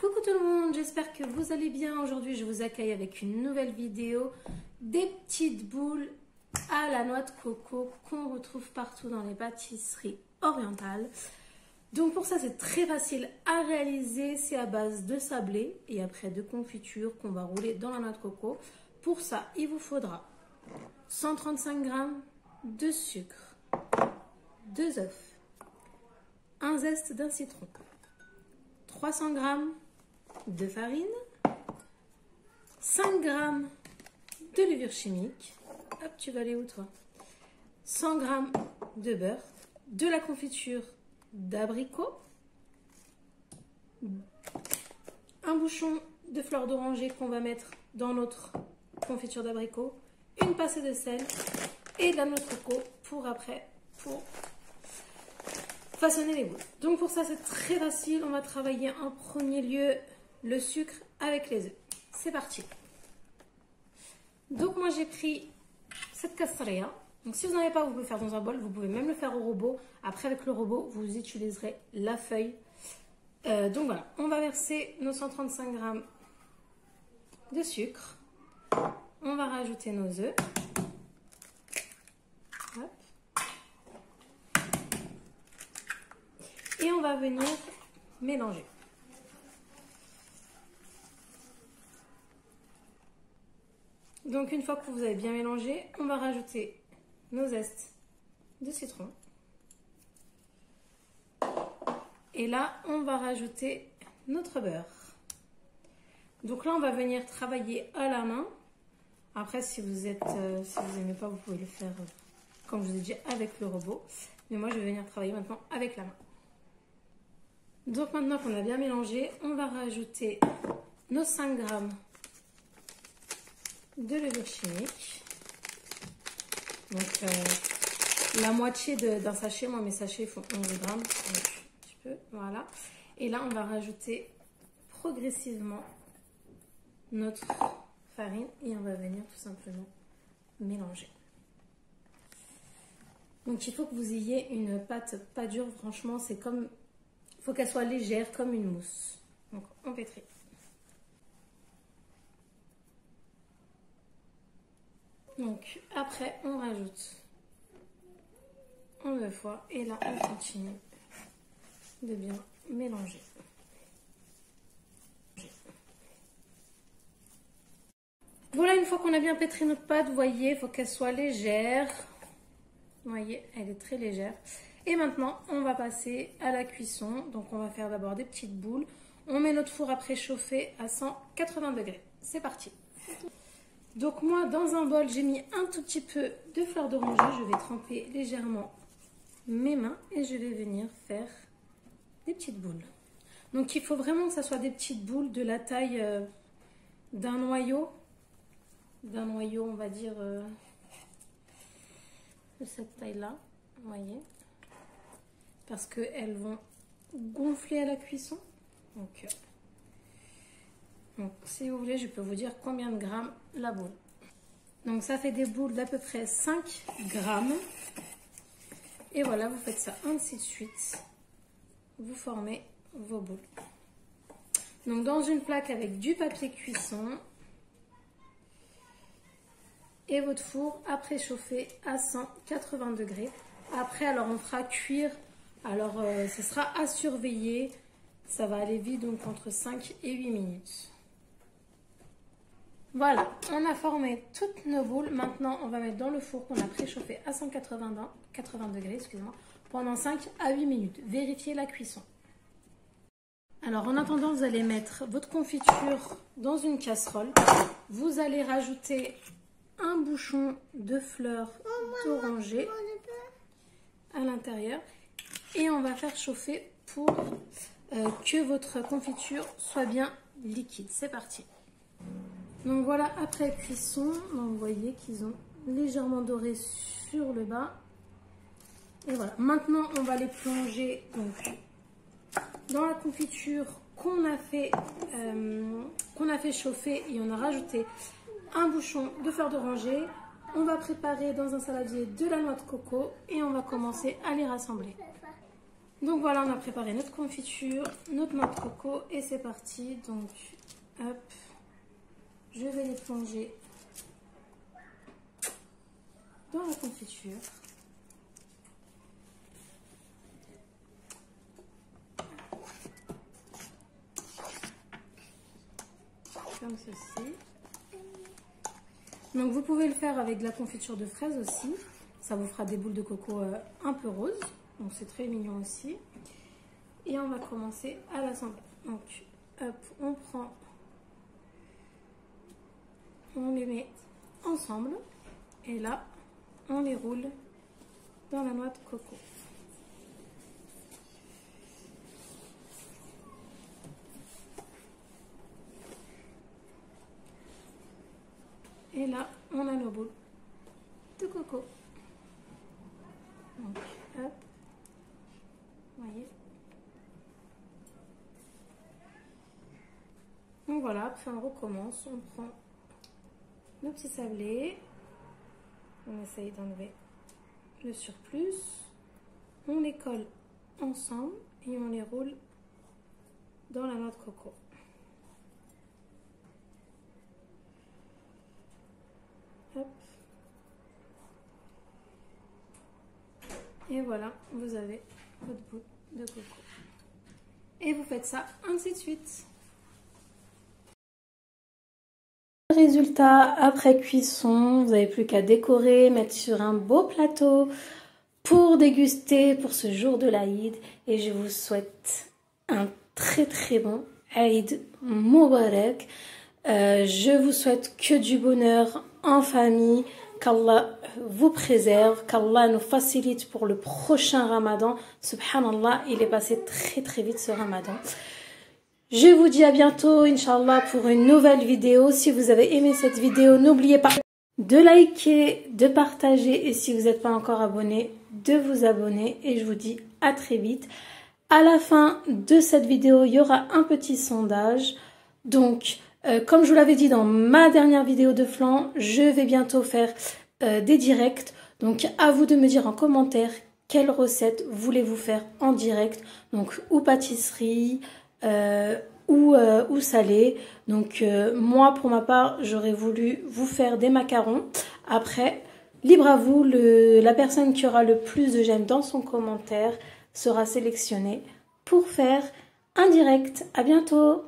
Coucou tout le monde, j'espère que vous allez bien. Aujourd'hui, je vous accueille avec une nouvelle vidéo des petites boules à la noix de coco qu'on retrouve partout dans les pâtisseries orientales. Donc pour ça, c'est très facile à réaliser. C'est à base de sablé et après de confiture qu'on va rouler dans la noix de coco. Pour ça, il vous faudra 135 g de sucre, 2 œufs, un zeste d'un citron, 300 g de farine, 5 g de levure chimique, hop, tu vas aller où toi, 100 g de beurre, de la confiture d'abricot, un bouchon de fleur d'oranger qu'on va mettre dans notre confiture d'abricot, une pincée de sel et de la noix de coco pour après, pour façonner les boules. Donc pour ça, c'est très facile. On va travailler en premier lieu le sucre avec les œufs. C'est parti. Donc moi, j'ai pris cette castrea. Donc si vous n'en avez pas, vous pouvez faire dans un bol. Vous pouvez même le faire au robot. Après, avec le robot, vous utiliserez la feuille. Donc voilà, on va verser nos 135 g de sucre. On va rajouter nos œufs. Hop. Et on va venir mélanger. Donc une fois que vous avez bien mélangé, on va rajouter nos zestes de citron. Et là, on va rajouter notre beurre. Donc là, on va venir travailler à la main. Après, si vous n'aimez pas, vous pouvez le faire, comme je vous ai dit, avec le robot. Mais moi, je vais venir travailler maintenant avec la main. Donc maintenant qu'on a bien mélangé, on va rajouter nos 5 g de levure chimique. Donc la moitié d'un sachet, moi mes sachets font 11 g, donc un petit peu, voilà. Et là, on va rajouter progressivement notre farine et on va venir tout simplement mélanger. Donc il faut que vous ayez une pâte pas dure, franchement, c'est comme... Il faut qu'elle soit légère comme une mousse. Donc on pétrit. Donc après on rajoute en 2 fois et là on continue de bien mélanger. Voilà, une fois qu'on a bien pétri notre pâte, vous voyez, il faut qu'elle soit légère. Vous voyez, elle est très légère. Et maintenant, on va passer à la cuisson. Donc, on va faire d'abord des petites boules. On met notre four à préchauffer à 180 degrés. C'est parti. Donc, moi, dans un bol, j'ai mis un tout petit peu de fleur d'oranger. Je vais tremper légèrement mes mains et je vais venir faire des petites boules. Donc, il faut vraiment que ça soit des petites boules de la taille d'un noyau. D'un noyau, on va dire, de cette taille-là. Vous voyez, parce qu'elles vont gonfler à la cuisson. Donc, si vous voulez, je peux vous dire combien de grammes la boule. Donc, ça fait des boules d'à peu près 5 grammes. Et voilà, vous faites ça ainsi de suite. Vous formez vos boules. Donc, dans une plaque avec du papier cuisson. Et votre four à préchauffer à 180 degrés. Après, alors on fera cuire. Alors, ce sera à surveiller. Ça va aller vite, donc entre 5 et 8 minutes. Voilà, on a formé toutes nos boules. Maintenant, on va mettre dans le four qu'on a préchauffé à 180 degrés, excusez-moi, pendant 5 à 8 minutes. Vérifiez la cuisson. Alors, en attendant, vous allez mettre votre confiture dans une casserole. Vous allez rajouter un bouchon de fleur d'oranger à l'intérieur et on va faire chauffer pour que votre confiture soit bien liquide. C'est parti. Donc voilà, après cuisson, donc vous voyez qu'ils ont légèrement doré sur le bas. Et voilà, maintenant on va les plonger donc dans la confiture qu'on a fait chauffer et on a rajouté un bouchon de fleur d'oranger. On va préparer dans un saladier de la noix de coco et on va commencer à les rassembler. Donc voilà, on a préparé notre confiture, notre noix de coco et c'est parti. Donc hop, je vais les plonger dans la confiture. Comme ceci. Donc vous pouvez le faire avec de la confiture de fraises aussi. Ça vous fera des boules de coco un peu roses. Donc c'est très mignon aussi. Et on va commencer à l'assembler. Donc hop, on prend, on les met ensemble. Et là, on les roule dans la noix de coco. Et là, on a nos boules de coco. Donc, hop, vous voyez. Donc voilà, après on recommence, on prend nos petits sablés, on essaye d'enlever le surplus, on les colle ensemble et on les roule dans la noix de coco. Hop. Et voilà, vous avez votre boule de coco. Et vous faites ça ainsi de suite. Résultat, après cuisson, vous n'avez plus qu'à décorer, mettre sur un beau plateau pour déguster pour ce jour de l'Aïd. Et je vous souhaite un très très bon Aïd Moubarak. Je vous souhaite que du bonheur en famille, qu'Allah vous préserve, qu'Allah nous facilite pour le prochain Ramadan. Subhanallah, il est passé très très vite ce Ramadan. Je vous dis à bientôt, Inch'Allah, pour une nouvelle vidéo. Si vous avez aimé cette vidéo, n'oubliez pas de liker, de partager et si vous n'êtes pas encore abonné, de vous abonner. Et je vous dis à très vite. À la fin de cette vidéo, il y aura un petit sondage. Donc, comme je vous l'avais dit dans ma dernière vidéo de flan, je vais bientôt faire des directs. Donc, à vous de me dire en commentaire quelle recette voulez-vous faire en direct. Donc, ou pâtisserie, ou salé. Donc moi pour ma part j'aurais voulu vous faire des macarons. Après libre à vous, la personne qui aura le plus de j'aime dans son commentaire sera sélectionnée pour faire un direct. À bientôt.